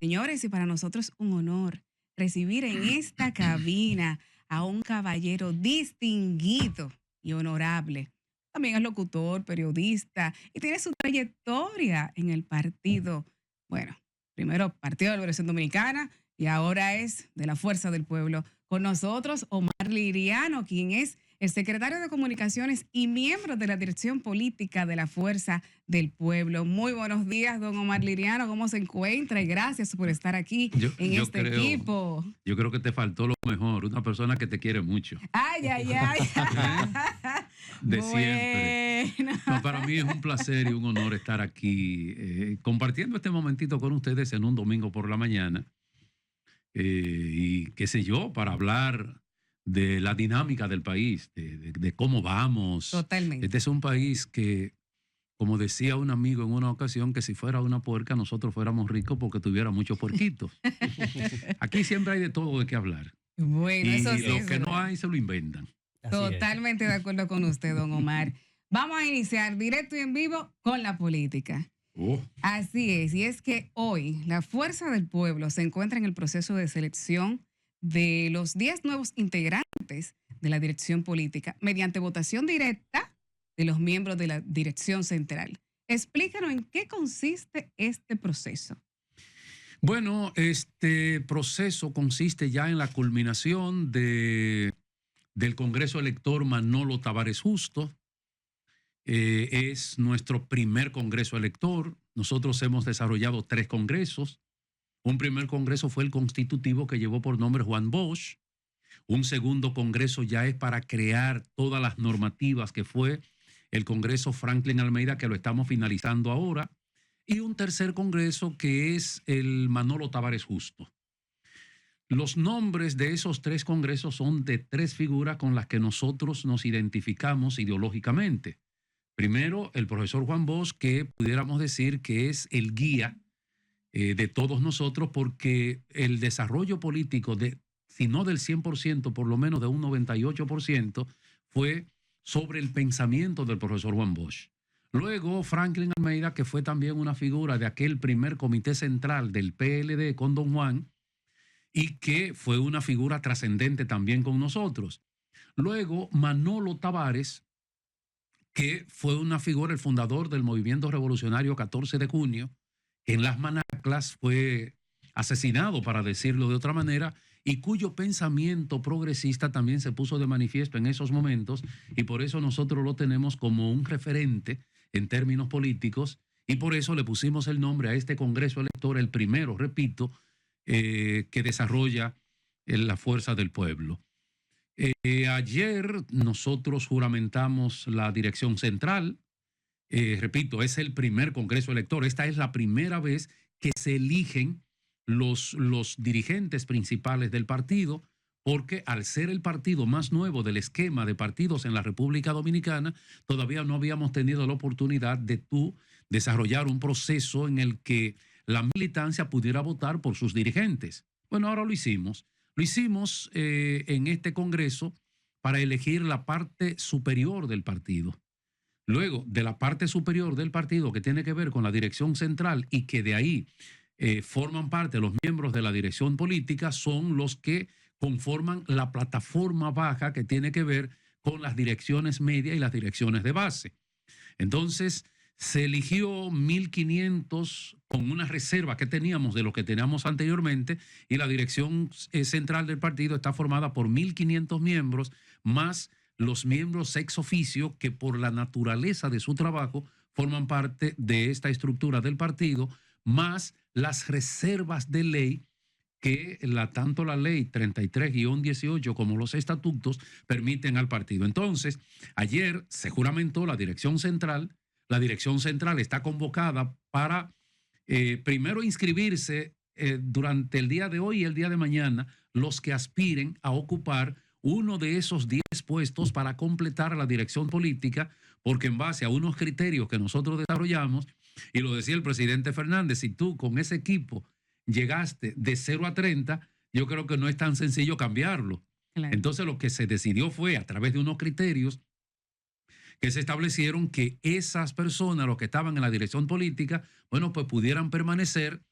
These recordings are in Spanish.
Señores, y para nosotros un honor recibir en esta cabina a un caballero distinguido y honorable. También es locutor, periodista y tiene su trayectoria en el partido, bueno, primero Partido de la Liberación Dominicana y ahora es de la Fuerza del Pueblo. Con nosotros Omar Liriano, quien es el secretario de Comunicaciones y miembro de la dirección política de la Fuerza del Pueblo. Muy buenos días, don Omar Liriano, ¿cómo se encuentra? Y gracias por estar aquí en este equipo. Yo creo que te faltó lo mejor, una persona que te quiere mucho. Ay, ay, ay. De siempre. No, para mí es un placer y un honor estar aquí compartiendo este momentito con ustedes en un domingo por la mañana. Y qué sé yo, para hablar de la dinámica del país, de cómo vamos. Totalmente. Este es un país que, como decía un amigo en una ocasión, que si fuera una puerca nosotros fuéramos ricos porque tuviera muchos puerquitos. Aquí siempre hay de todo de qué hablar. Bueno, y eso sí. Lo que no hay se lo inventan. Totalmente de acuerdo con usted, don Omar. Vamos a iniciar directo y en vivo con la política. Así es, y es que hoy la Fuerza del Pueblo se encuentra en el proceso de selección de los 10 nuevos integrantes de la dirección política mediante votación directa de los miembros de la dirección central. Explícanos en qué consiste este proceso. Bueno, este proceso consiste ya en la culminación del Congreso Elector Manolo Tavares Justo. Es nuestro primer Congreso Elector. Nosotros hemos desarrollado 3 congresos. Un primer congreso fue el constitutivo que llevó por nombre Juan Bosch. Un segundo congreso ya es para crear todas las normativas, que fue el Congreso Franklin Almeida, que lo estamos finalizando ahora. Y un tercer congreso que es el Manolo Tavares Justo. Los nombres de esos 3 congresos son de 3 figuras con las que nosotros nos identificamos ideológicamente. Primero, el profesor Juan Bosch, que pudiéramos decir que es el guía de todos nosotros, porque el desarrollo político, si no del 100%, por lo menos de un 98%, fue sobre el pensamiento del profesor Juan Bosch. Luego, Franklin Almeida, que fue también una figura de aquel primer comité central del PLD con don Juan, y que fue una figura trascendente también con nosotros. Luego, Manolo Tavares, que fue una figura, el fundador del movimiento revolucionario 14 de junio, que en las Manaclas fue asesinado, para decirlo de otra manera, y cuyo pensamiento progresista también se puso de manifiesto en esos momentos, y por eso nosotros lo tenemos como un referente en términos políticos, y por eso le pusimos el nombre a este Congreso Elector, el primero, repito, que desarrolla la Fuerza del Pueblo. Ayer nosotros juramentamos la dirección central. Repito, es el primer Congreso Elector. Esta es la primera vez que se eligen los dirigentes principales del partido, porque al ser el partido más nuevo del esquema de partidos en la República Dominicana, todavía no habíamos tenido la oportunidad de desarrollar un proceso en el que la militancia pudiera votar por sus dirigentes. Bueno, ahora lo hicimos. Lo hicimos en este Congreso para elegir la parte superior del partido. Luego, de la parte superior del partido, que tiene que ver con la dirección central y que de ahí forman parte los miembros de la dirección política, son los que conforman la plataforma baja, que tiene que ver con las direcciones media y las direcciones de base. Entonces, se eligió 1.500 con una reserva que teníamos de lo que teníamos anteriormente, y la dirección central del partido está formada por 1.500 miembros, más los miembros ex oficio, que por la naturaleza de su trabajo forman parte de esta estructura del partido, más las reservas de ley que tanto la ley 33-18 como los estatutos permiten al partido. Entonces, ayer se juramentó la dirección central. La dirección central está convocada para primero inscribirse durante el día de hoy y el día de mañana los que aspiren a ocupar uno de esos 10 puestos para completar la dirección política, porque en base a unos criterios que nosotros desarrollamos, y lo decía el presidente Fernández, si tú con ese equipo llegaste de 0 a 30, yo creo que no es tan sencillo cambiarlo. Claro. Entonces lo que se decidió fue, a través de unos criterios que se establecieron, que esas personas, los que estaban en la dirección política, bueno, pues pudieran permanecer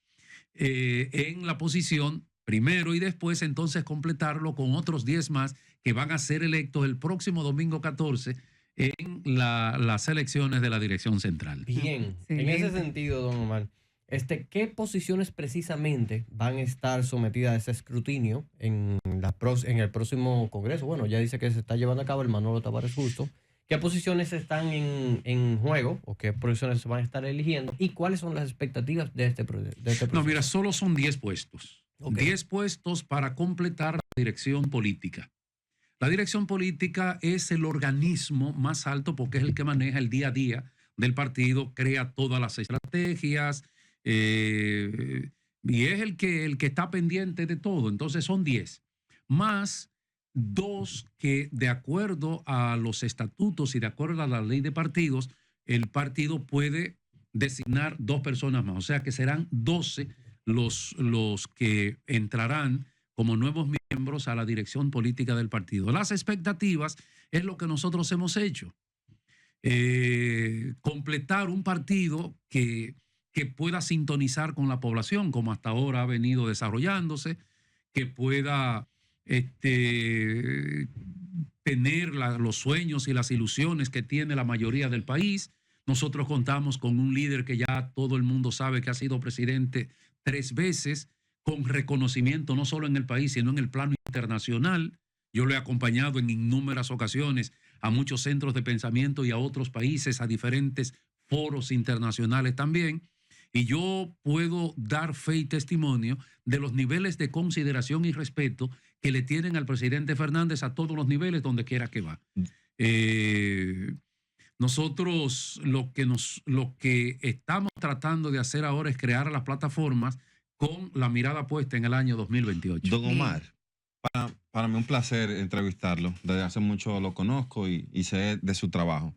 en la posición primero y después entonces completarlo con otros 10 más que van a ser electos el próximo domingo 14 en las elecciones de la dirección central. Bien, en ese sentido, don Omar, ¿qué posiciones precisamente van a estar sometidas a ese escrutinio en el próximo Congreso? Bueno, ya dice que se está llevando a cabo el Manolo Tavares Justo. ¿Qué posiciones están en juego o qué posiciones se van a estar eligiendo y cuáles son las expectativas de este proceso? No, mira, solo son 10 puestos. Okay. 10 puestos para completar la dirección política. La dirección política es el organismo más alto porque es el que maneja el día a día del partido, crea todas las estrategias y es el que está pendiente de todo. Entonces son 10, más 2 que de acuerdo a los estatutos y de acuerdo a la ley de partidos, el partido puede designar 2 personas más. O sea que serán 12 los que entrarán como nuevos miembros a la dirección política del partido. Las expectativas es lo que nosotros hemos hecho. Completar un partido que pueda sintonizar con la población, como hasta ahora ha venido desarrollándose, que pueda tener los sueños y las ilusiones que tiene la mayoría del país. Nosotros contamos con un líder que ya todo el mundo sabe que ha sido presidente 3 veces, con reconocimiento no solo en el país, sino en el plano internacional. Yo lo he acompañado en innúmeras ocasiones a muchos centros de pensamiento y a otros países, a diferentes foros internacionales también. Y yo puedo dar fe y testimonio de los niveles de consideración y respeto que le tienen al presidente Fernández a todos los niveles, donde quiera que va. Nosotros lo que estamos tratando de hacer ahora es crear las plataformas con la mirada puesta en el año 2028. Don Omar, para mí un placer entrevistarlo. Desde hace mucho lo conozco y sé de su trabajo.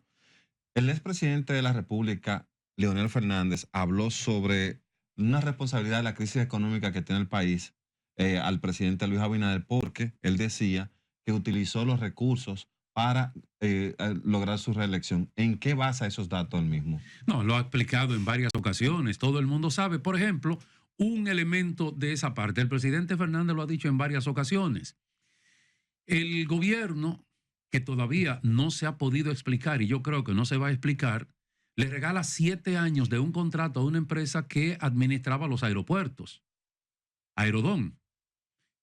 El expresidente de la República, Leonel Fernández, habló sobre una responsabilidad de la crisis económica que tiene el país al presidente Luis Abinader, porque él decía que utilizó los recursos para lograr su reelección. ¿En qué basa esos datos él mismo? No, lo ha explicado en varias ocasiones. Todo el mundo sabe. Por ejemplo, un elemento de esa parte. El presidente Fernández lo ha dicho en varias ocasiones. El gobierno, que todavía no se ha podido explicar, y yo creo que no se va a explicar, le regala 7 años de un contrato a una empresa que administraba los aeropuertos, Aerodón,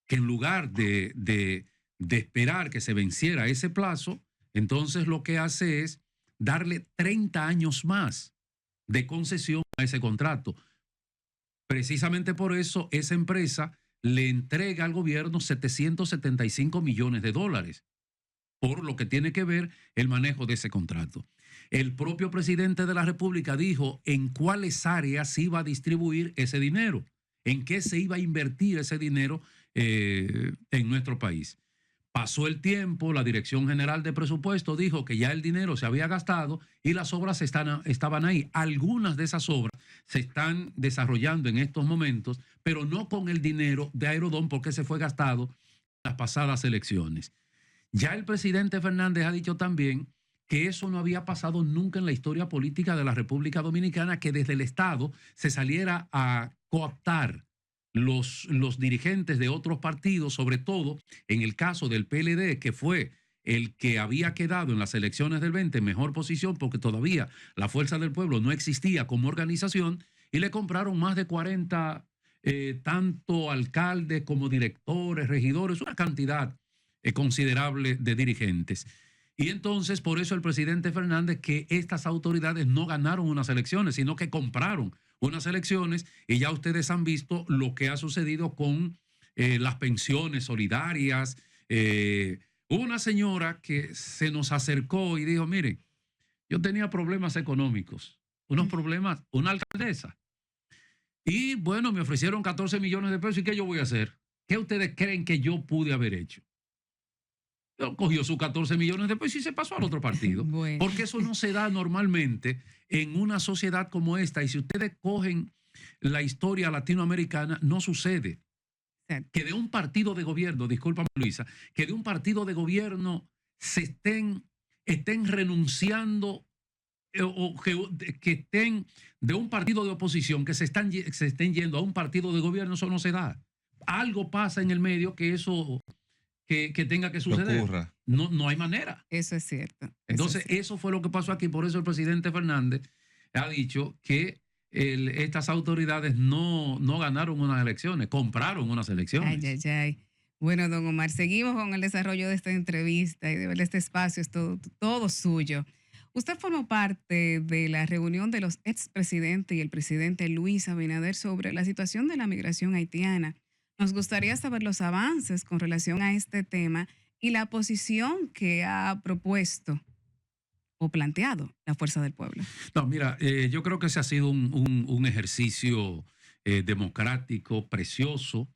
que en lugar de esperar que se venciera ese plazo, entonces lo que hace es darle 30 años más de concesión a ese contrato. Precisamente por eso esa empresa le entrega al gobierno 775 millones de dólares por lo que tiene que ver el manejo de ese contrato. El propio presidente de la República dijo en cuáles áreas se iba a distribuir ese dinero, en qué se iba a invertir ese dinero en nuestro país. Pasó el tiempo, la Dirección General de Presupuesto dijo que ya el dinero se había gastado y las obras estaban ahí. Algunas de esas obras se están desarrollando en estos momentos, pero no con el dinero de Aerodón porque se fue gastado en las pasadas elecciones. Ya el presidente Fernández ha dicho también que eso no había pasado nunca en la historia política de la República Dominicana, que desde el Estado se saliera a cooptar los dirigentes de otros partidos, sobre todo en el caso del PLD, que fue el que había quedado en las elecciones del 20 en mejor posición porque todavía la Fuerza del Pueblo no existía como organización, y le compraron más de 40 tanto alcaldes como directores, regidores, una cantidad considerable de dirigentes. Y entonces por eso el presidente Fernández, que estas autoridades no ganaron unas elecciones, sino que compraron unas elecciones, y ya ustedes han visto lo que ha sucedido con las pensiones solidarias. Hubo una señora que se nos acercó y dijo, mire, yo tenía problemas económicos, unos problemas, una alcaldesa, y bueno, me ofrecieron 14 millones de pesos, ¿y qué yo voy a hacer? ¿Qué ustedes creen que yo pude haber hecho? Cogió sus 14 millones de pesos y se pasó al otro partido. Bueno. Porque eso no se da normalmente en una sociedad como esta. Y si ustedes cogen la historia latinoamericana, no sucede. Que de un partido de gobierno, discúlpame Luisa, que de un partido de gobierno se estén renunciando que estén de un partido de oposición, que se estén yendo a un partido de gobierno, eso no se da. Algo pasa en el medio que eso que tenga que suceder. Ocurra. No hay manera. Eso es cierto. Entonces, eso fue lo que pasó aquí. Por eso el presidente Fernández ha dicho que estas autoridades no ganaron unas elecciones, compraron unas elecciones. Ay, ay, ay. Bueno, don Omar, seguimos con el desarrollo de esta entrevista y de ver este espacio, es todo suyo. Usted formó parte de la reunión de los expresidentes y el presidente Luis Abinader sobre la situación de la migración haitiana. Nos gustaría saber los avances con relación a este tema y la posición que ha propuesto o planteado la Fuerza del Pueblo. No, mira, yo creo que ese ha sido un ejercicio democrático, precioso,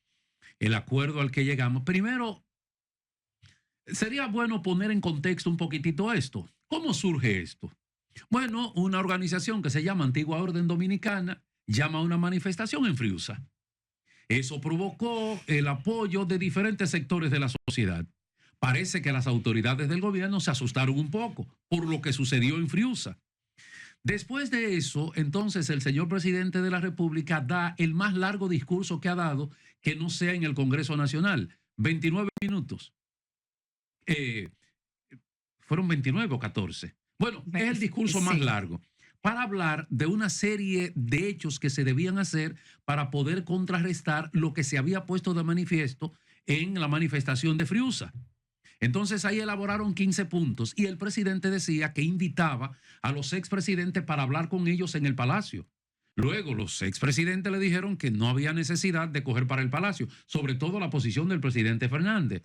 el acuerdo al que llegamos. Primero, sería bueno poner en contexto un poquitito esto. ¿Cómo surge esto? Bueno, una organización que se llama Antigua Orden Dominicana llama a una manifestación en Friusa. Eso provocó el apoyo de diferentes sectores de la sociedad. Parece que las autoridades del gobierno se asustaron un poco por lo que sucedió en Friusa. Después de eso, entonces el señor presidente de la República da el más largo discurso que ha dado, que no sea en el Congreso Nacional, 29 minutos. Fueron 29 o 14. Bueno, es el discurso más largo para hablar de una serie de hechos que se debían hacer para poder contrarrestar lo que se había puesto de manifiesto en la manifestación de Friusa. Entonces ahí elaboraron 15 puntos y el presidente decía que invitaba a los expresidentes para hablar con ellos en el Palacio. Luego los expresidentes le dijeron que no había necesidad de coger para el Palacio, sobre todo la posición del presidente Fernández,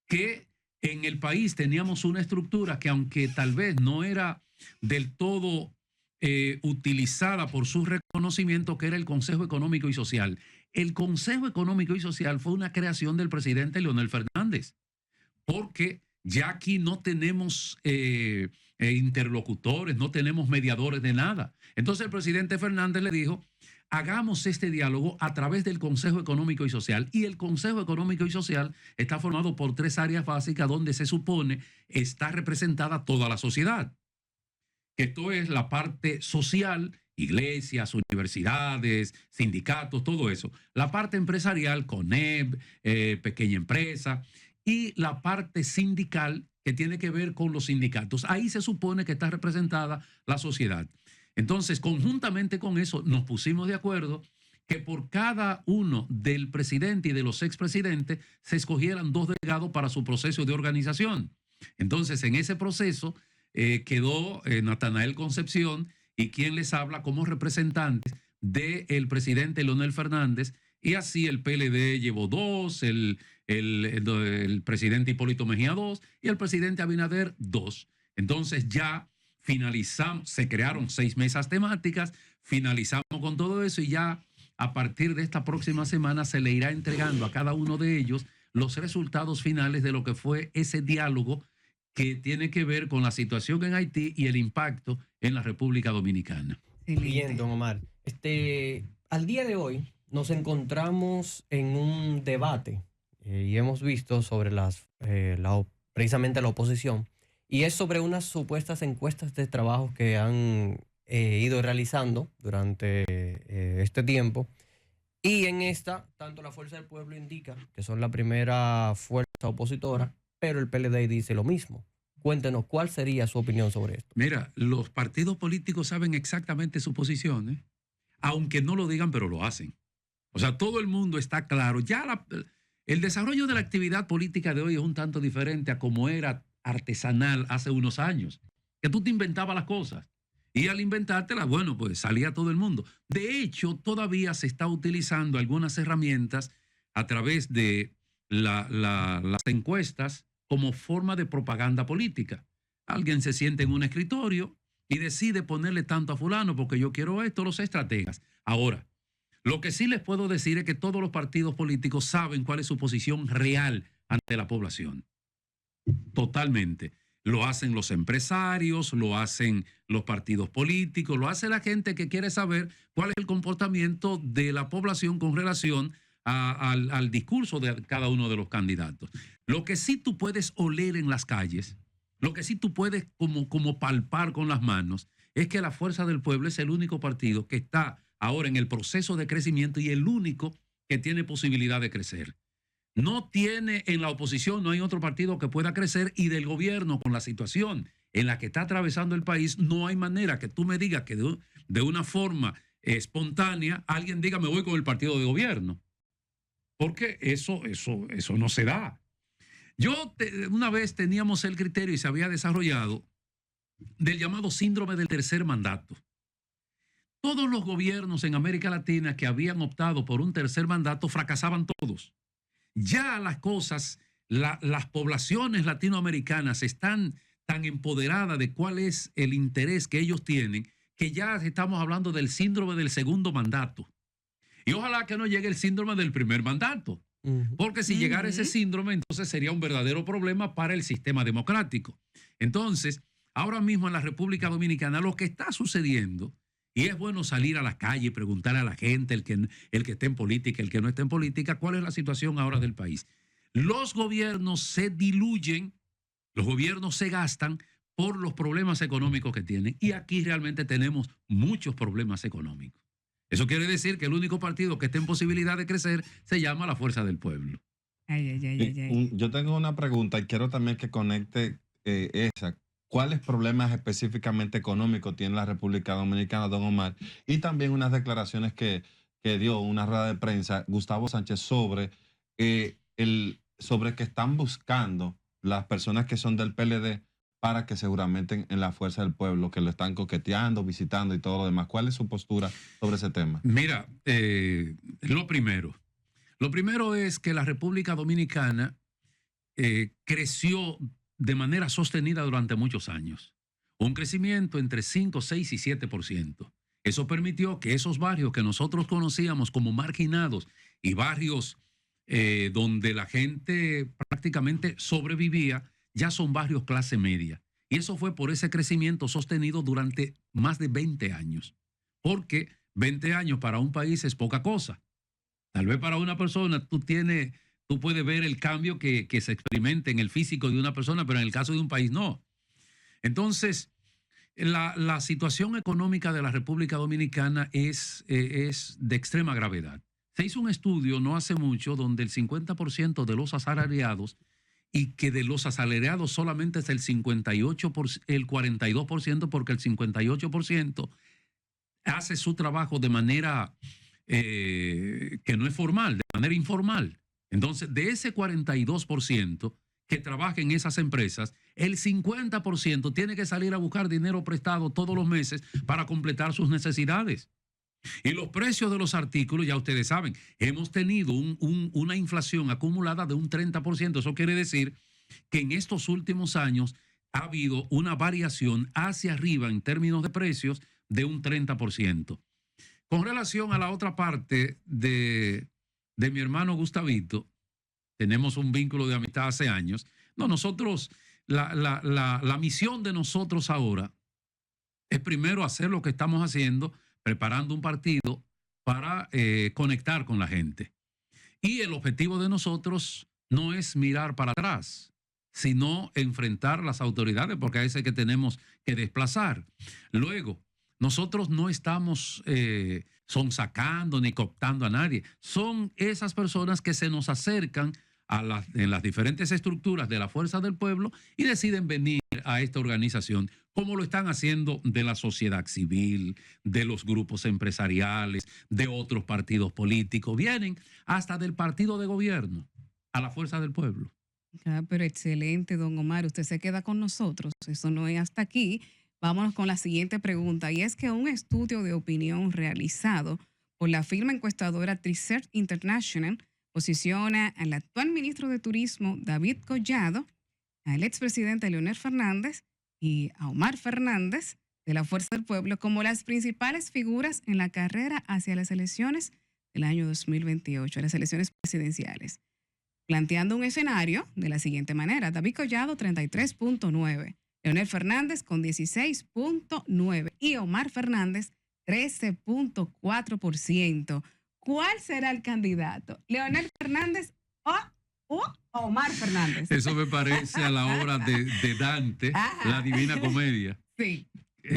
que en el país teníamos una estructura que aunque tal vez no era del todo utilizada por su reconocimiento, que era el Consejo Económico y Social. El Consejo Económico y Social fue una creación del presidente Leonel Fernández, porque ya aquí no tenemos interlocutores, no tenemos mediadores de nada. Entonces el presidente Fernández le dijo, hagamos este diálogo a través del Consejo Económico y Social. Y el Consejo Económico y Social está formado por 3 áreas básicas donde se supone está representada toda la sociedad. Esto es la parte social, iglesias, universidades, sindicatos, todo eso. La parte empresarial, CONEP, pequeña empresa, y la parte sindical que tiene que ver con los sindicatos. Ahí se supone que está representada la sociedad. Entonces, conjuntamente con eso, nos pusimos de acuerdo que por cada uno del presidente y de los expresidentes se escogieran 2 delegados para su proceso de organización. Entonces, en ese proceso quedó Natanael Concepción y quien les habla como representantes del presidente Leonel Fernández, y así el PLD llevó 2, el presidente Hipólito Mejía 2 y el presidente Abinader 2. Entonces ya finalizamos, se crearon 6 mesas temáticas, finalizamos con todo eso y ya a partir de esta próxima semana se le irá entregando a cada uno de ellos los resultados finales de lo que fue ese diálogo que tiene que ver con la situación en Haití y el impacto en la República Dominicana. Bien, don Omar. Al día de hoy nos encontramos en un debate y hemos visto sobre precisamente la oposición, y es sobre unas supuestas encuestas de trabajo que han ido realizando durante este tiempo. Y en esta, tanto la Fuerza del Pueblo indica que son la primera fuerza opositora, pero el PLD dice lo mismo. Cuéntenos, ¿cuál sería su opinión sobre esto? Mira, los partidos políticos saben exactamente su posición, aunque no lo digan, pero lo hacen. O sea, todo el mundo está claro. Ya el desarrollo de la actividad política de hoy es un tanto diferente a como era artesanal hace unos años, que tú te inventabas las cosas. Y al inventártelas, bueno, pues salía todo el mundo. De hecho, todavía se está utilizando algunas herramientas a través de las encuestas como forma de propaganda política. Alguien se siente en un escritorio y decide ponerle tanto a fulano porque yo quiero esto, los estrategas. Ahora, lo que sí les puedo decir es que todos los partidos políticos saben cuál es su posición real ante la población. Totalmente. Lo hacen los empresarios, lo hacen los partidos políticos, lo hace la gente que quiere saber cuál es el comportamiento de la población con relación al discurso de cada uno de los candidatos. Lo que sí tú puedes oler en las calles, lo que sí tú puedes como palpar con las manos, es que la Fuerza del Pueblo es el único partido que está ahora en el proceso de crecimiento y el único que tiene posibilidad de crecer. No tiene en la oposición, no hay otro partido que pueda crecer, y del gobierno, con la situación en la que está atravesando el país, no hay manera que tú me digas que de una forma espontánea alguien diga me voy con el partido de gobierno. Porque eso no se da. Una vez teníamos el criterio y se había desarrollado del llamado síndrome del tercer mandato. Todos los gobiernos en América Latina que habían optado por un tercer mandato fracasaban todos. Ya las cosas, las poblaciones latinoamericanas están tan empoderadas de cuál es el interés que ellos tienen, que ya estamos hablando del síndrome del segundo mandato. Y ojalá que no llegue el síndrome del primer mandato, porque si llegara ese síndrome, entonces sería un verdadero problema para el sistema democrático. Entonces, ahora mismo en la República Dominicana, lo que está sucediendo, y es bueno salir a la calle y preguntar a la gente, el que esté en política, el que no esté en política, cuál es la situación ahora del país. Los gobiernos se diluyen, los gobiernos se gastan por los problemas económicos que tienen. Y aquí realmente tenemos muchos problemas económicos. Eso quiere decir que el único partido que esté en posibilidad de crecer se llama la Fuerza del Pueblo. Yo tengo una pregunta y quiero también que conecte esa. ¿Cuáles problemas específicamente económicos tiene la República Dominicana, don Omar? Y también unas declaraciones que dio una rueda de prensa Gustavo Sánchez sobre que están buscando las personas que son del PLD para que seguramente en la Fuerza del Pueblo, que lo están coqueteando, visitando y todo lo demás. ¿Cuál es su postura sobre ese tema? Mira, lo primero es que la República Dominicana creció de manera sostenida durante muchos años. Un crecimiento entre 5, 6 y 7%. Eso permitió que esos barrios que nosotros conocíamos como marginados y barrios donde la gente prácticamente sobrevivía, ya son barrios clase media. Y eso fue por ese crecimiento sostenido durante más de 20 años. Porque 20 años para un país es poca cosa. Tal vez para una persona tú puedes ver el cambio que se experimenta en el físico de una persona, pero en el caso de un país no. Entonces, la situación económica de la República Dominicana es de extrema gravedad. Se hizo un estudio no hace mucho donde el 50% de los asalariados, y que de los asalariados solamente es el 42%, porque el 58% hace su trabajo de manera que no es formal, de manera informal. Entonces, de ese 42% que trabaja en esas empresas, el 50% tiene que salir a buscar dinero prestado todos los meses para completar sus necesidades. Y los precios de los artículos, ya ustedes saben, hemos tenido una inflación acumulada de un 30%. Eso quiere decir que en estos últimos años ha habido una variación hacia arriba en términos de precios de un 30%. Con relación a la otra parte de mi hermano Gustavito, tenemos un vínculo de amistad hace años. No, nosotros, la misión de nosotros ahora es primero hacer lo que estamos haciendo, preparando un partido para conectar con la gente. Y el objetivo de nosotros no es mirar para atrás, sino enfrentar las autoridades, porque a ese que tenemos que desplazar. Luego, nosotros no estamos sonsacando ni cooptando a nadie. Son esas personas que se nos acercan en las diferentes estructuras de la Fuerza del Pueblo y deciden venir a esta organización, como lo están haciendo de la sociedad civil, de los grupos empresariales, de otros partidos políticos. Vienen hasta del partido de gobierno a la Fuerza del Pueblo. Pero excelente, don Omar. Usted se queda con nosotros. Eso no es hasta aquí. Vámonos con la siguiente pregunta. Y es que un estudio de opinión realizado por la firma encuestadora Research International posiciona al actual ministro de Turismo, David Collado, al expresidente Leonel Fernández y a Omar Fernández, de la Fuerza del Pueblo, como las principales figuras en la carrera hacia las elecciones del año 2028, las elecciones presidenciales. Planteando un escenario de la siguiente manera: David Collado 33.9%, Leonel Fernández con 16.9% y Omar Fernández 13.4%. ¿Cuál será el candidato? ¿Leonel Fernández o Omar Fernández? Eso me parece a la obra de Dante, la Divina Comedia. Sí.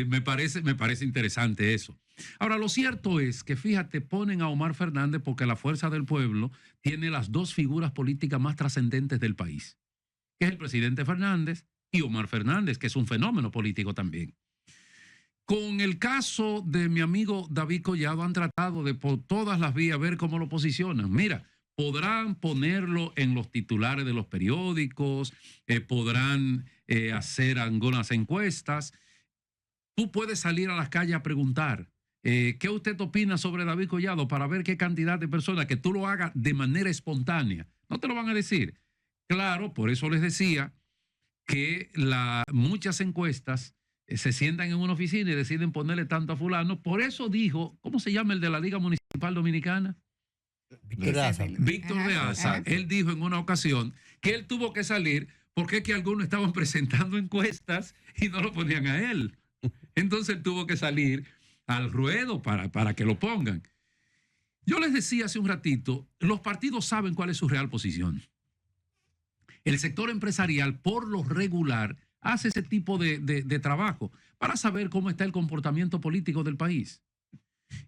Me parece interesante eso. Ahora, lo cierto es que, fíjate, ponen a Omar Fernández porque la Fuerza del Pueblo tiene las dos figuras políticas más trascendentes del país, que es el presidente Fernández y Omar Fernández, que es un fenómeno político también. Con el caso de mi amigo David Collado han tratado de por todas las vías ver cómo lo posicionan. Mira, podrán ponerlo en los titulares de los periódicos, podrán hacer algunas encuestas. Tú puedes salir a las calles a preguntar, ¿qué usted opina sobre David Collado? Para ver qué cantidad de personas, que tú lo hagas de manera espontánea. No te lo van a decir. Claro, por eso les decía que muchas encuestas se sientan en una oficina y deciden ponerle tanto a fulano. Por eso dijo, ¿cómo se llama el de la Liga Municipal Dominicana? Víctor Daza. Víctor Daza. Él dijo en una ocasión que él tuvo que salir porque es que algunos estaban presentando encuestas y no lo ponían a él. Entonces él tuvo que salir al ruedo para que lo pongan. Yo les decía hace un ratito, los partidos saben cuál es su real posición. El sector empresarial, por lo regular, hace ese tipo de trabajo para saber cómo está el comportamiento político del país.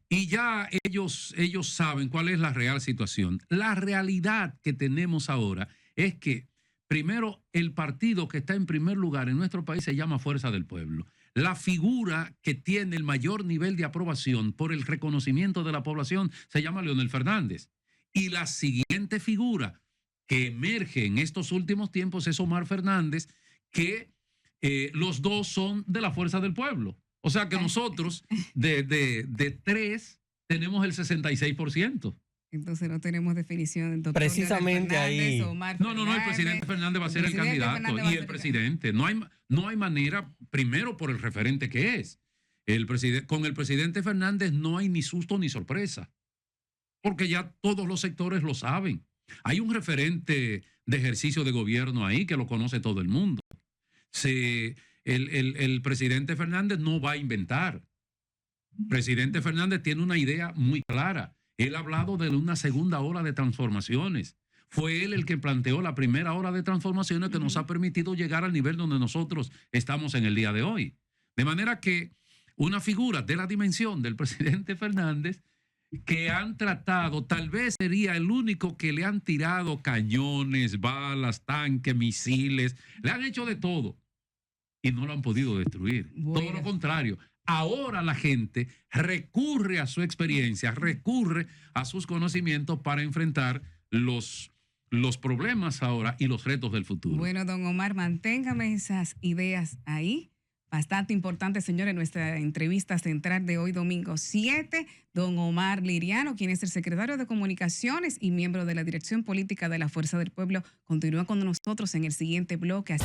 Y ya ellos saben cuál es la real situación. La realidad que tenemos ahora es que, primero, el partido que está en primer lugar en nuestro país se llama Fuerza del Pueblo. La figura que tiene el mayor nivel de aprobación por el reconocimiento de la población se llama Leonel Fernández. Y la siguiente figura que emerge en estos últimos tiempos es Omar Fernández, que los dos son de la Fuerza del Pueblo. O sea que nosotros de tres tenemos el 66%. Entonces no tenemos definición del doctor Precisamente Fernández, ahí. Omar No, el presidente Fernández va a ser el candidato y el presidente. No hay manera, primero por el referente que es. Con el presidente Fernández no hay ni susto ni sorpresa, porque ya todos los sectores lo saben. Hay un referente de ejercicio de gobierno ahí que lo conoce todo el mundo. El presidente Fernández no va a inventar. El presidente Fernández tiene una idea muy clara. Él ha hablado de una segunda ola de transformaciones. Fue él el que planteó la primera ola de transformaciones que nos ha permitido llegar al nivel donde nosotros estamos en el día de hoy. De manera que una figura de la dimensión del presidente Fernández, que han tratado, tal vez sería el único que le han tirado cañones, balas, tanques, misiles, le han hecho de todo y no lo han podido destruir. Bueno. Todo lo contrario. Ahora la gente recurre a su experiencia, recurre a sus conocimientos para enfrentar los problemas ahora y los retos del futuro. Bueno, don Omar, manténgame esas ideas ahí. Bastante importante, señores, nuestra entrevista central de hoy, domingo 7. Don Omar Liriano, quien es el secretario de Comunicaciones y miembro de la Dirección Política de la Fuerza del Pueblo, continúa con nosotros en el siguiente bloque.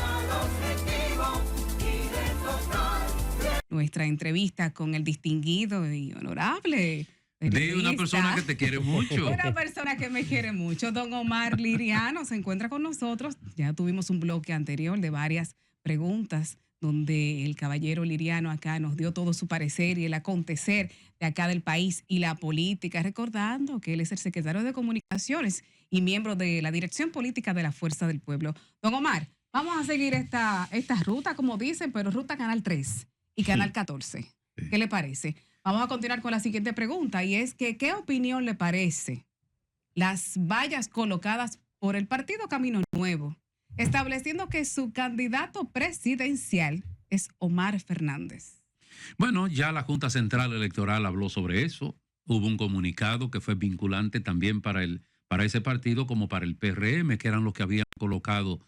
Nuestra entrevista con el distinguido y honorable de una persona que te quiere mucho. Una persona que me quiere mucho. Don Omar Liriano se encuentra con nosotros. Ya tuvimos un bloque anterior de varias preguntas donde el caballero Liriano acá nos dio todo su parecer y el acontecer de acá del país y la política, recordando que él es el secretario de Comunicaciones y miembro de la Dirección Política de la Fuerza del Pueblo. Don Omar, vamos a seguir esta ruta, como dicen, pero ruta Canal 3 y Canal 14. ¿Qué le parece? Vamos a continuar con la siguiente pregunta, y es que, ¿qué opinión le parece las vallas colocadas por el Partido Camino Nuevo, estableciendo que su candidato presidencial es Omar Fernández? Bueno, ya la Junta Central Electoral habló sobre eso. Hubo un comunicado que fue vinculante también para ese partido como para el PRM, que eran los que habían colocado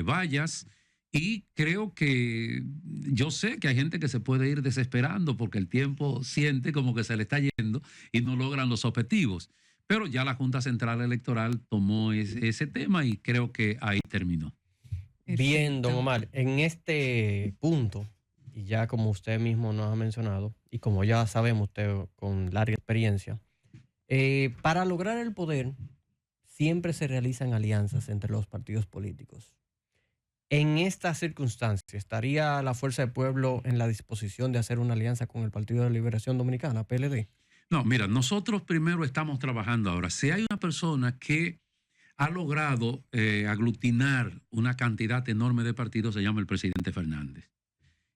vallas. Y creo que yo sé que hay gente que se puede ir desesperando porque el tiempo siente como que se le está yendo y no logran los objetivos. Pero ya la Junta Central Electoral tomó ese tema y creo que ahí terminó. Bien, don Omar, en este punto, y ya como usted mismo nos ha mencionado, y como ya sabemos usted con larga experiencia, para lograr el poder siempre se realizan alianzas entre los partidos políticos. En esta circunstancia, ¿estaría la Fuerza del Pueblo en la disposición de hacer una alianza con el Partido de Liberación Dominicana, PLD? No, mira, nosotros primero estamos trabajando ahora. Si hay una persona que ha logrado aglutinar una cantidad enorme de partidos, se llama el presidente Fernández.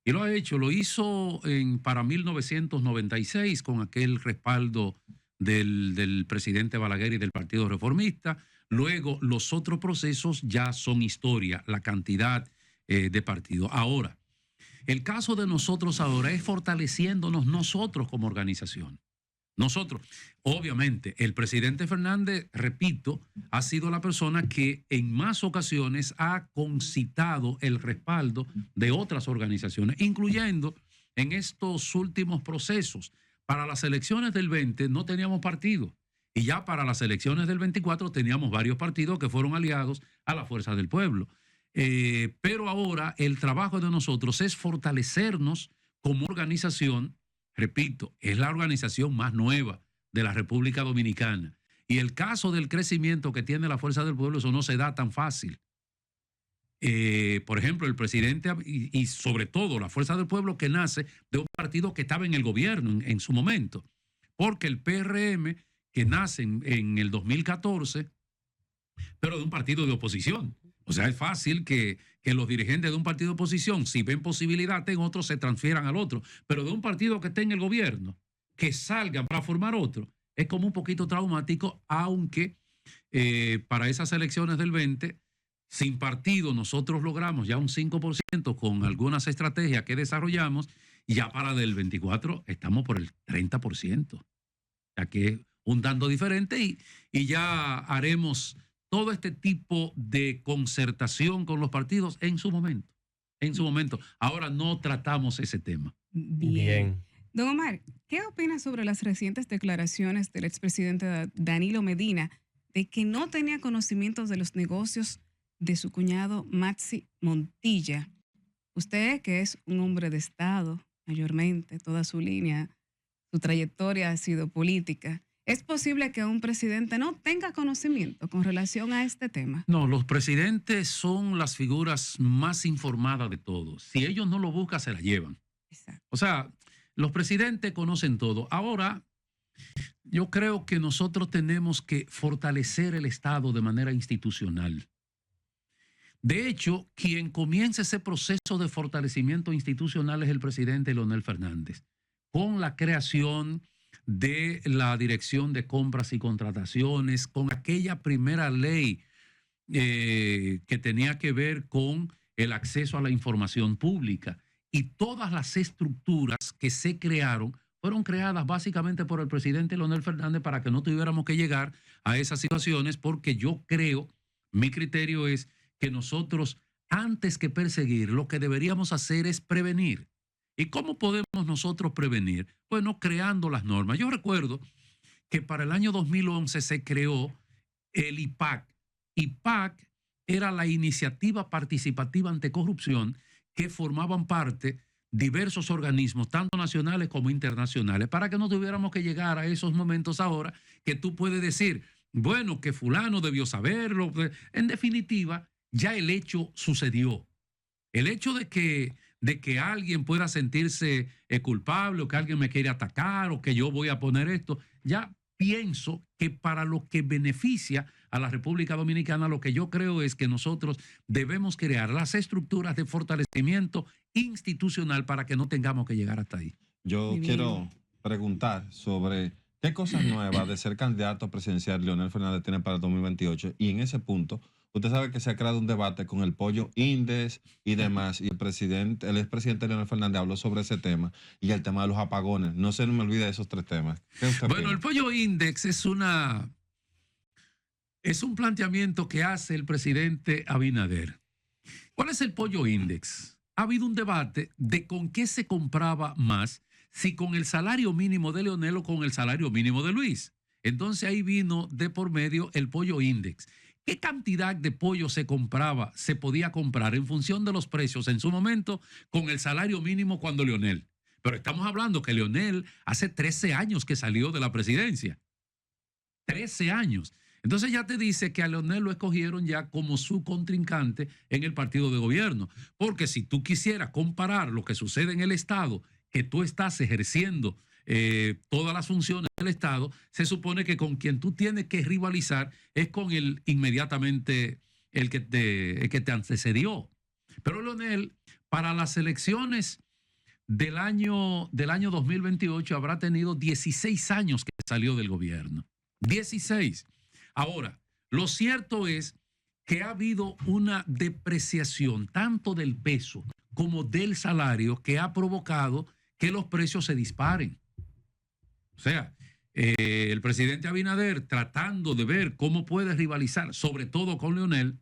Y lo ha hecho, lo hizo para 1996 con aquel respaldo del presidente Balaguer y del Partido Reformista. Luego, los otros procesos ya son historia, la cantidad de partidos. Ahora, el caso de nosotros ahora es fortaleciéndonos nosotros como organización. Nosotros, obviamente, el presidente Fernández, repito, ha sido la persona que en más ocasiones ha concitado el respaldo de otras organizaciones, incluyendo en estos últimos procesos. Para las elecciones del 20 no teníamos partido y ya para las elecciones del 24 teníamos varios partidos que fueron aliados a la Fuerza del Pueblo. Pero ahora el trabajo de nosotros es fortalecernos como organización. Repito, es la organización más nueva de la República Dominicana. Y el caso del crecimiento que tiene la Fuerza del Pueblo, eso no se da tan fácil. Por ejemplo, el presidente y sobre todo la Fuerza del Pueblo que nace de un partido que estaba en el gobierno en su momento. Porque el PRM, que nace en el 2014, pero de un partido de oposición. O sea, es fácil que los dirigentes de un partido de oposición, si ven posibilidad en otro, se transfieran al otro. Pero de un partido que esté en el gobierno, que salgan para formar otro, es como un poquito traumático, aunque para esas elecciones del 20, sin partido, nosotros logramos ya un 5% con algunas estrategias que desarrollamos, y ya para del 24 estamos por el 30%. O sea que es un tanto diferente y ya haremos todo este tipo de concertación con los partidos en su momento. En su momento. Ahora no tratamos ese tema. Bien. Don Omar, ¿qué opina sobre las recientes declaraciones del expresidente Danilo Medina de que no tenía conocimientos de los negocios de su cuñado Maxi Montilla? Usted, que es un hombre de Estado, mayormente, toda su línea, su trayectoria ha sido política. ¿Es posible que un presidente no tenga conocimiento con relación a este tema? No, los presidentes son las figuras más informadas de todos. Si ellos no lo buscan, se la llevan. Exacto. O sea, los presidentes conocen todo. Ahora, yo creo que nosotros tenemos que fortalecer el Estado de manera institucional. De hecho, quien comienza ese proceso de fortalecimiento institucional es el presidente Leonel Fernández, con la creación de la Dirección de Compras y Contrataciones, con aquella primera ley que tenía que ver con el acceso a la información pública. Y todas las estructuras que se crearon fueron creadas básicamente por el presidente Leonel Fernández para que no tuviéramos que llegar a esas situaciones, porque yo creo, mi criterio es que nosotros, antes que perseguir, lo que deberíamos hacer es prevenir. ¿Y cómo podemos nosotros prevenir? Bueno, creando las normas. Yo recuerdo que para el año 2011 se creó el IPAC. IPAC era la Iniciativa Participativa Anticorrupción, que formaban parte diversos organismos, tanto nacionales como internacionales, para que no tuviéramos que llegar a esos momentos ahora que tú puedes decir, bueno, que fulano debió saberlo. En definitiva, ya el hecho sucedió. El hecho de que alguien pueda sentirse culpable o que alguien me quiere atacar o que yo voy a poner esto, ya pienso que para lo que beneficia a la República Dominicana, lo que yo creo es que nosotros debemos crear las estructuras de fortalecimiento institucional para que no tengamos que llegar hasta ahí. Yo quiero preguntar sobre qué cosas nuevas de ser candidato presidencial Leonel Fernández tiene para el 2028, y en ese punto usted sabe que se ha creado un debate con el pollo Index y demás, y el expresidente Leonel Fernández habló sobre ese tema y el tema de los apagones. No se me olvide esos tres temas. Bueno, el pollo Index es un planteamiento que hace el presidente Abinader. ¿Cuál es el pollo Index? Ha habido un debate de con qué se compraba más, si con el salario mínimo de Leonel o con el salario mínimo de Luis. Entonces ahí vino de por medio el pollo Index. ¿Qué cantidad de pollo se podía comprar en función de los precios en su momento con el salario mínimo cuando Leonel? Pero estamos hablando que Leonel hace 13 años que salió de la presidencia. 13 años. Entonces ya te dice que a Leonel lo escogieron ya como su contrincante en el partido de gobierno. Porque si tú quisieras comparar lo que sucede en el Estado, que tú estás ejerciendo todas las funciones del Estado, se supone que con quien tú tienes que rivalizar es con el inmediatamente el que te antecedió. Pero Leonel, para las elecciones del año 2028 habrá tenido 16 años que salió del gobierno. 16. Ahora, lo cierto es que ha habido una depreciación tanto del peso como del salario que ha provocado que los precios se disparen. O sea, el presidente Abinader, tratando de ver cómo puede rivalizar, sobre todo con Leonel,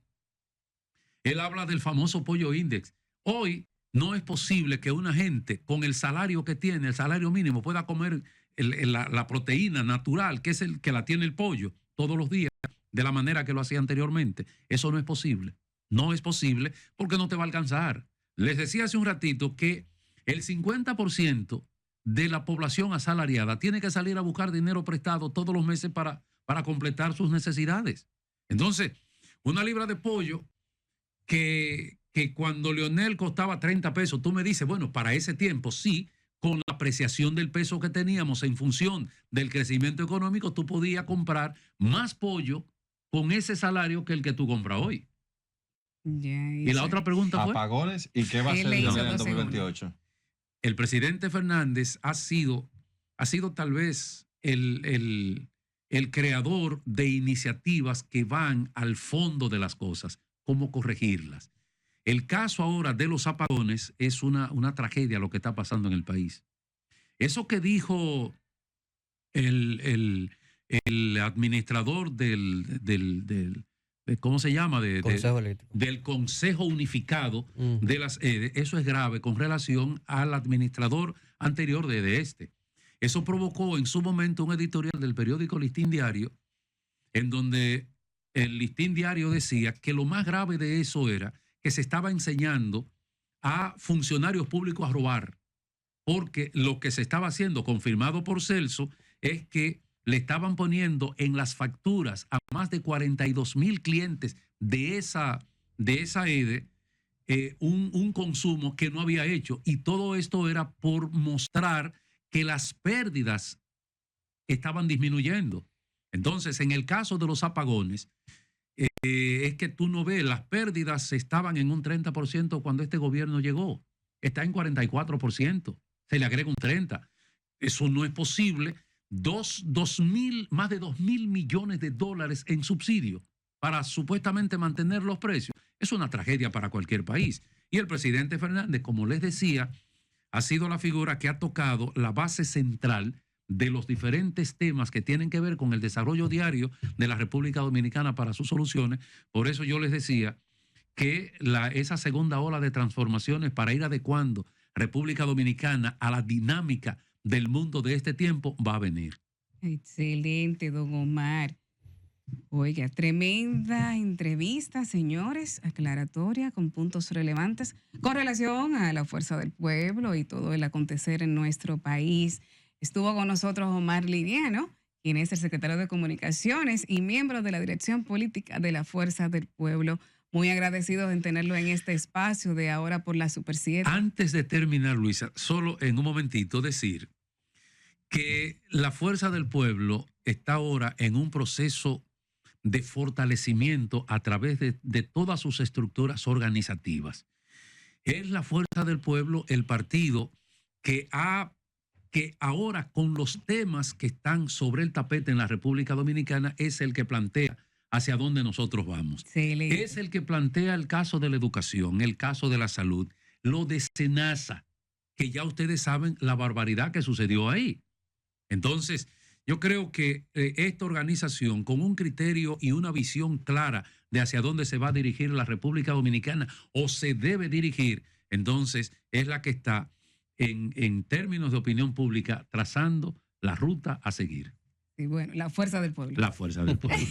él habla del famoso pollo index. Hoy no es posible que una gente con el salario que tiene, el salario mínimo, pueda comer la proteína natural, que es el que la tiene el pollo, todos los días, de la manera que lo hacía anteriormente. Eso no es posible. No es posible porque no te va a alcanzar. Les decía hace un ratito que el 50% de la población asalariada tiene que salir a buscar dinero prestado todos los meses para completar sus necesidades. Entonces, una libra de pollo que cuando Leonel costaba 30 pesos, tú me dices, bueno, para ese tiempo sí, con la apreciación del peso que teníamos en función del crecimiento económico, tú podías comprar más pollo con ese salario que el que tú compras hoy. Y la otra pregunta fue... Apagones, ¿y qué va a Él hacer le hizo en el 2 segundos. 2028? El presidente Fernández ha sido tal vez el creador de iniciativas que van al fondo de las cosas, cómo corregirlas. El caso ahora de los apagones es una tragedia lo que está pasando en el país. Eso que dijo el administrador ¿cómo se llama? Consejo Eléctrico. Del Consejo Unificado de las EDE, eso es grave con relación al administrador anterior de este. Eso provocó en su momento un editorial del periódico Listín Diario, en donde el Listín Diario decía que lo más grave de eso era que se estaba enseñando a funcionarios públicos a robar, porque lo que se estaba haciendo, confirmado por Celso, es que le estaban poniendo en las facturas a más de 42,000 clientes de esa EDE un consumo que no había hecho. Y todo esto era por mostrar que las pérdidas estaban disminuyendo. Entonces, en el caso de los apagones, es que tú no ves, las pérdidas estaban en un 30% cuando este gobierno llegó. Está en 44%. Se le agrega un 30%. Eso no es posible. Más de 2,000 millones de dólares en subsidio para supuestamente mantener los precios. Es una tragedia para cualquier país. Y el presidente Fernández, como les decía, ha sido la figura que ha tocado la base central de los diferentes temas que tienen que ver con el desarrollo diario de la República Dominicana para sus soluciones. Por eso yo les decía que esa segunda ola de transformaciones para ir adecuando República Dominicana a la dinámica del mundo de este tiempo va a venir. Excelente, don Omar. Oiga, tremenda entrevista, señores, aclaratoria con puntos relevantes con relación a la fuerza del pueblo y todo el acontecer en nuestro país. Estuvo con nosotros Omar Liriano, quien es el secretario de Comunicaciones y miembro de la Dirección Política de la Fuerza del Pueblo. Muy agradecidos en tenerlo en este espacio de Ahora por la Super 7. Antes de terminar, Luisa, solo en un momentito decir que la Fuerza del Pueblo está ahora en un proceso de fortalecimiento a través de todas sus estructuras organizativas. Es la Fuerza del Pueblo el partido que ahora con los temas que están sobre el tapete en la República Dominicana es el que plantea hacia dónde nosotros vamos. Excelente. Es el que plantea el caso de la educación, el caso de la salud, lo de SENASA, que ya ustedes saben la barbaridad que sucedió ahí. Entonces, yo creo que esta organización, con un criterio y una visión clara de hacia dónde se va a dirigir la República Dominicana o se debe dirigir, entonces es la que está en términos de opinión pública trazando la ruta a seguir. Sí, bueno, la fuerza del pueblo. La fuerza del pueblo.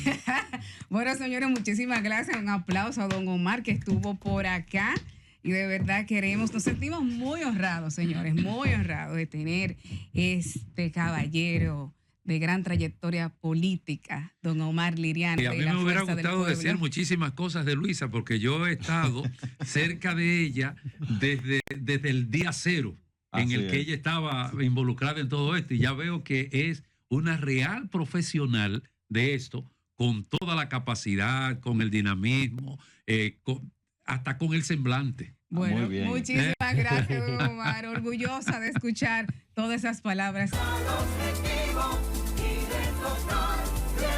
Bueno, señores, muchísimas gracias. Un aplauso a don Omar que estuvo por acá. Y de verdad nos sentimos muy honrados, señores, muy honrados de tener este caballero de gran trayectoria política, don Omar Liriano. Y a mí me hubiera gustado decir muchísimas cosas de Luisa, porque yo he estado cerca de ella desde el día cero en el que ella estaba involucrada en todo esto. Y ya veo que es una real profesional de esto, con toda la capacidad, con el dinamismo, hasta con el semblante. Bueno, muy bien. muchísimas Gracias, don Omar. Orgullosa de escuchar todas esas palabras.